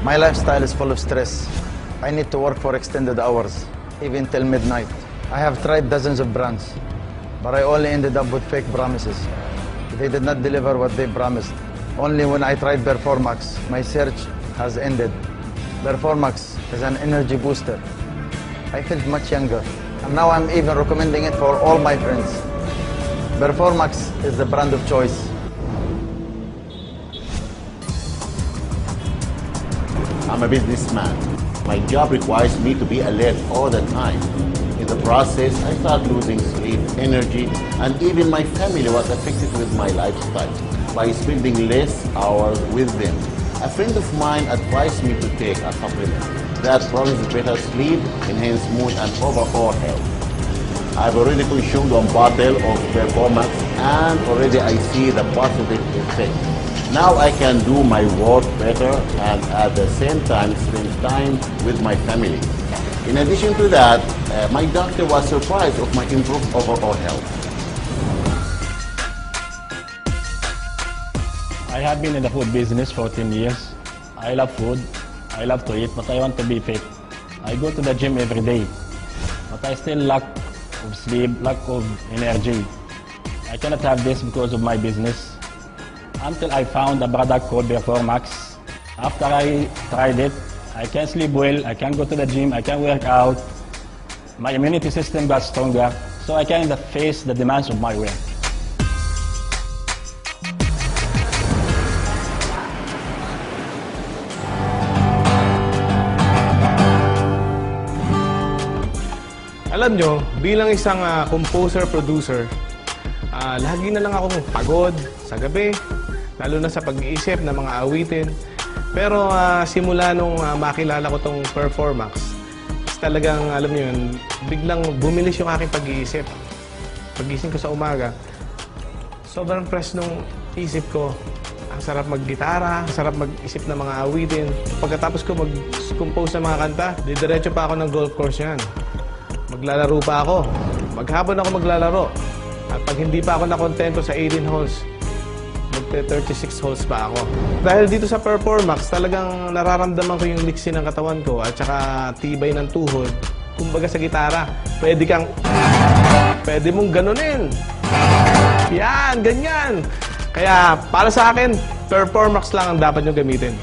My lifestyle is full of stress. I need to work for extended hours, even till midnight. I have tried dozens of brands, but I only ended up with fake promises. They did not deliver what they promised. Only when I tried Performax, my search has ended. Performax is an energy booster. I felt much younger, and now I'm even recommending it for all my friends. Performax is the brand of choice. I'm a businessman. My job requires me to be alert all the time. In the process, I start losing sleep, energy, and even my family was affected with my lifestyle by spending less hours with them. A friend of mine advised me to take a supplement that promises better sleep, enhanced mood, and overall health. I've already consumed 1 bottle of Performax, and already I see the positive effect. Now I can do my work better and at the same time spend time with my family. In addition to that, my doctor was surprised of my improved overall health. I have been in the food business for 10 years. I love food, I love to eat, but I want to be fit. I go to the gym every day, but I still lack of sleep, lack of energy. I cannot have this because of my business. Until I found a product called Performax. After I tried it, I can sleep well, I can go to the gym, I can work out. My immunity system got stronger, so I can face the demands of my work. Alam nyo, bilang isang composer-producer, lagi na lang akong pagod sa gabi, lalo na sa pag-iisip ng mga awitin. Pero simula nung makilala ko tong Performax, talagang, alam nyo yun, biglang bumilis yung aking pag-iisip. Pagising ko sa umaga, sobrang fresh nung isip ko. Ang sarap mag-gitara, ang sarap mag-isip ng mga awitin. Pagkatapos ko mag-compose ng mga kanta, didiretso pa ako ng golf course yan. Maglalaro pa ako. Maghapon ako maglalaro. At pag hindi pa ako nakontento sa 18 holes, magte-36 holes pa ako. Dahil dito sa Performax, talagang nararamdaman ko yung liksi ng katawan ko at saka tibay ng tuhod. Kumbaga sa gitara, pwede mong ganunin. Yan, ganyan. Kaya para sa akin, Performax lang ang dapat nyo gamitin.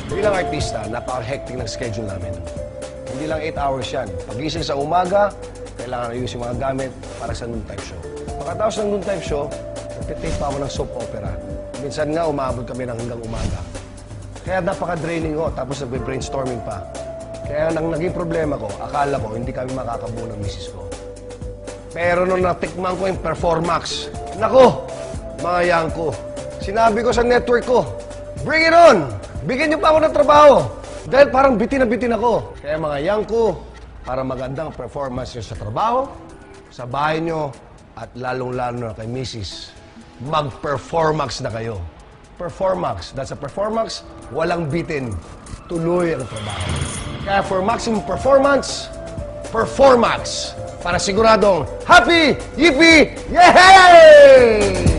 Bilang artista, napaka-hectic ng schedule namin. Hindi lang 8 hours yan. Pagising sa umaga, kailangan ayusin mga gamit para sa noontime show. Pagkatapos ng noontime show, nagtitape pa ako ng soap opera. Minsan nga, umabot kami ng hanggang umaga. Kaya napaka-draining ko, tapos nagbe-brainstorming pa. Kaya nang naging problema ko, akala ko hindi kami makakabuo ng misis ko. Pero nung natikman ko yung Performax, nako, mga yangko, sinabi ko sa network ko, bring it on! Bigyan niyo pa ako ng trabaho! Dahil parang bitin na bitin ako. Kaya mga yangko, para magandang performance nyo sa trabaho, sa bahay nyo, at lalong-lalo na kay Mrs. Mag-Performax na kayo. Performax. That's a Performax, walang bitin. Tuloy ang trabaho. Kaya for maximum performance, Performax. Para siguradong happy, yippee, yay!